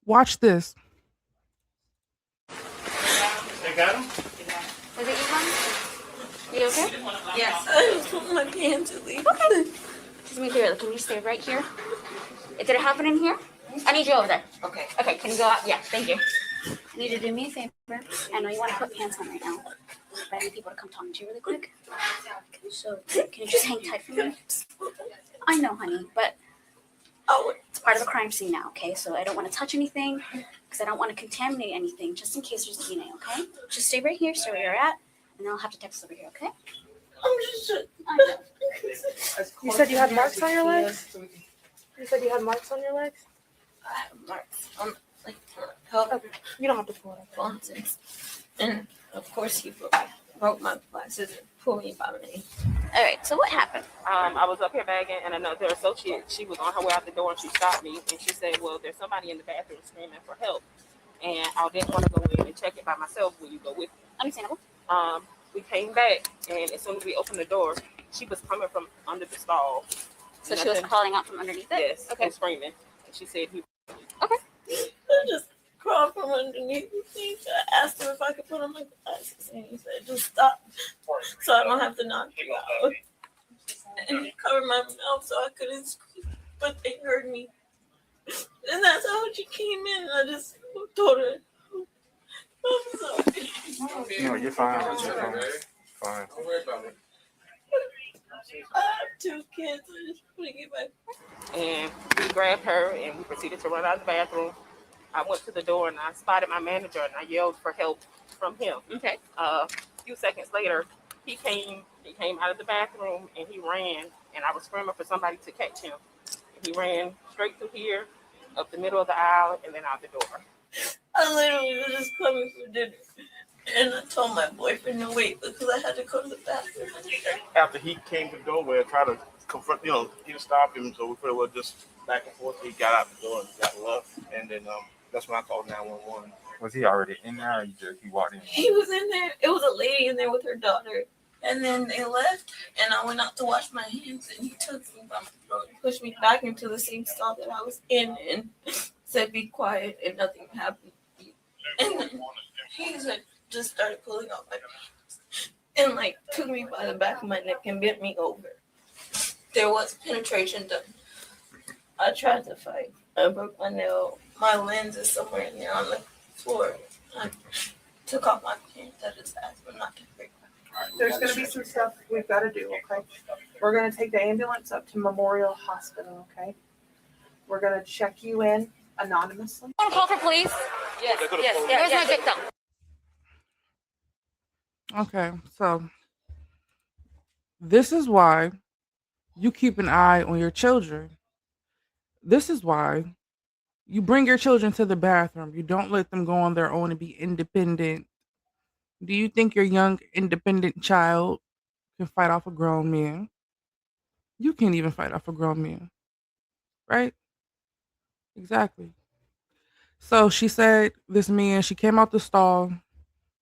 Watch this. They got him? Was it you, hon? You okay? Yes, I just want my pants to leave. Okay. Just me clear. Can you stay right here? Did it happen in here? I need you over there. Okay. Okay, can you go out? Yeah, thank you. I need you to do me a favor. I know you want to put pants on right now, but I need people to come talk to you really quick. So, can you just hang tight for me? I know, honey, but it's part of the crime scene now, okay? So I don't want to touch anything because I don't want to contaminate anything just in case there's DNA, okay? Just stay right here, stay where you're at, and then I'll have to text over here, okay? I'm just. I know. You said you had marks on your legs? You said you had marks on your legs? I have marks on like help Okay. You don't have to pull it up. Johnson's, and of course he broke my glasses and pulled me by my knee. All right, so what happened? I was up here bagging, and another associate, she was on her way out the door, and she stopped me, and she said, well, there's somebody in the bathroom screaming for help, and I didn't want to go in and check it by myself. Will you go with me? Understandable. We came back, and as soon as we opened the door, she was coming from under the stall. So she was crawling out from underneath it? Yes, Okay. and screaming. And she said, Okay. I just crawled from underneath the thing. I asked him if I could put on my glasses, and he said, just stop so I don't have to knock you out. And he covered my mouth so I couldn't scream, but they heard me. And that's how she came in, and I just told her, I'm sorry. No, you're fine. You're fine. Fine. Don't worry about it. I have 2 kids. I just want to get back. and we grabbed her, and we proceeded to run out of the bathroom. I went to the door, and I spotted my manager, and I yelled for help from him. Okay. A few seconds later, he came out of the bathroom, and he ran, and I was screaming for somebody to catch him. He ran straight through here, up the middle of the aisle, and then out the door. I literally was just coming for dinner. And I told my boyfriend to wait because I had to go to the bathroom. After he came to the doorway and tried to confront, he didn't stop him, so we pretty well just back and forth. He got out the door and got left, and then that's when I called 911. Was he already in there, or he walked in? He was in there. It was a lady in there with her daughter. And then they left, and I went out to wash my hands, and he took me by my throat and pushed me back into the same stall that I was in and said, be quiet, and nothing happened. And then he just started pulling out my pants and, took me by the back of my neck and bent me over. There was penetration done. I tried to fight. I broke my nail. My lens is somewhere in there on the floor. I took off my pants. I just asked for not to break my pants. There's going to be some stuff we've got to do, okay? We're going to take the ambulance up to Memorial Hospital, okay? We're going to check you in anonymously. Want to call for police? Yes. Where's my victim? Okay, so this is why you keep an eye on your children. This is why you bring your children to the bathroom. You don't let them go on their own and be independent. Do you think your young, independent child can fight off a grown man? You can't even fight off a grown man, right? Exactly. So she said this man, she came out the stall.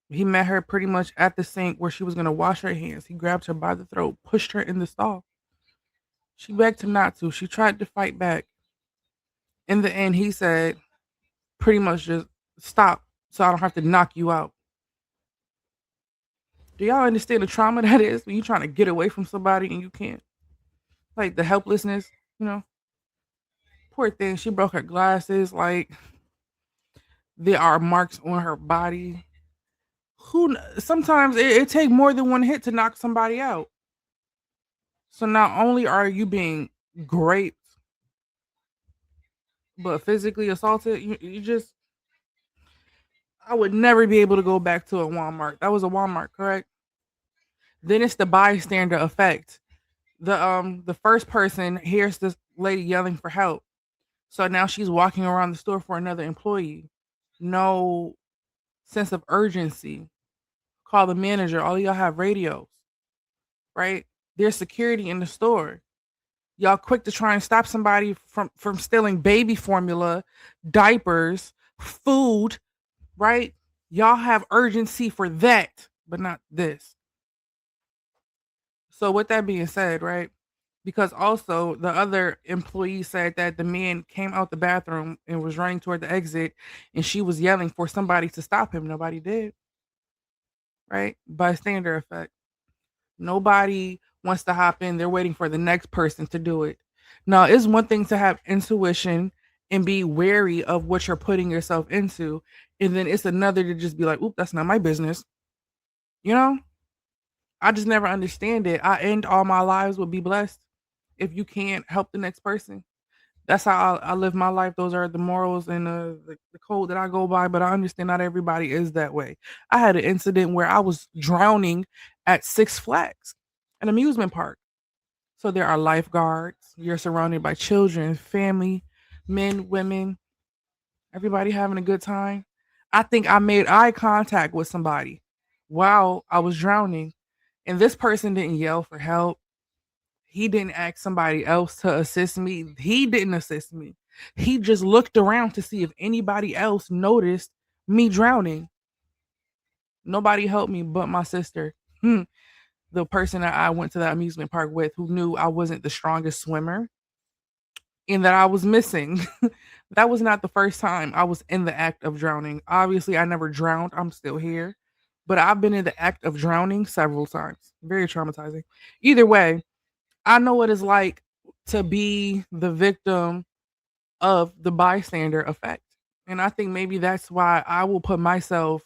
He met her pretty much at the sink where she was going to wash her hands. He grabbed her by the throat, pushed her in the stall. She begged him not to. She tried to fight back. In the end, he said, pretty much just stop so I don't have to knock you out. Do y'all understand the trauma that is when you're trying to get away from somebody and you can't? Like the helplessness, you know? Poor thing. She broke her glasses. Like there are marks on her body. Sometimes it take more than one hit to knock somebody out. So not only are you being raped, but physically assaulted, you just I would never be able to go back to a Walmart. That was a Walmart, correct? Then it's the bystander effect. The first person hears this lady yelling for help. So now she's walking around the store for another employee. No sense of urgency. Call the manager. All y'all have radios, right? There's security in the store. Y'all quick to try and stop somebody from stealing baby formula, diapers, food, right? Y'all have urgency for that, but not this. So with that being said, right? Because also the other employee said that the man came out the bathroom and was running toward the exit and she was yelling for somebody to stop him. Nobody did, right? Bystander effect. Nobody wants to hop in. They're waiting for the next person to do it. Now, it's one thing to have intuition and be wary of what you're putting yourself into. And then it's another to just be like, oop, that's not my business. You know, I just never understand it. I end all my lives will be blessed if you can't help the next person. That's how I live my life. Those are the morals and the code that I go by. But I understand not everybody is that way. I had an incident where I was drowning at Six Flags, an amusement park. So there are lifeguards. You're surrounded by children, family, men, women, everybody having a good time. I think I made eye contact with somebody while I was drowning, and this person didn't yell for help. He didn't ask somebody else to assist me. He didn't assist me. He just looked around to see if anybody else noticed me drowning. Nobody helped me but my sister, the person that I went to the amusement park with, who knew I wasn't the strongest swimmer and that I was missing. That was not the first time I was in the act of drowning. Obviously, I never drowned. I'm still here. But I've been in the act of drowning several times. Very traumatizing. Either way, I know what it's like to be the victim of the bystander effect. And I think maybe that's why I will put myself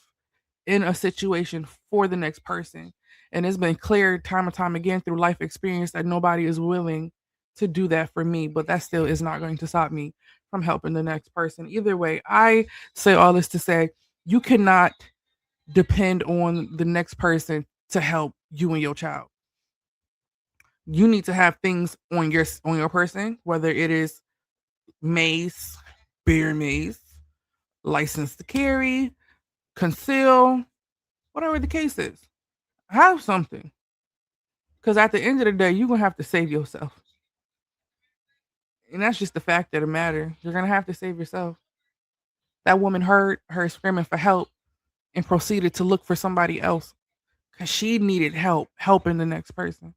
in a situation for the next person. And it's been clear time and time again through life experience that nobody is willing to do that for me, but that still is not going to stop me from helping the next person. Either way, I say all this to say you cannot depend on the next person to help you and your child. You need to have things on your person, whether it is mace, beer mace, license to carry, conceal, whatever the case is. Have something. Because at the end of the day, you're gonna have to save yourself. And that's just the fact of the matter. You're gonna have to save yourself. That woman heard her screaming for help and proceeded to look for somebody else because she needed help helping the next person.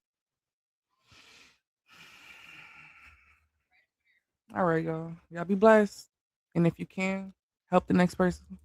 All right, y'all. Y'all be blessed. And if you can, help the next person.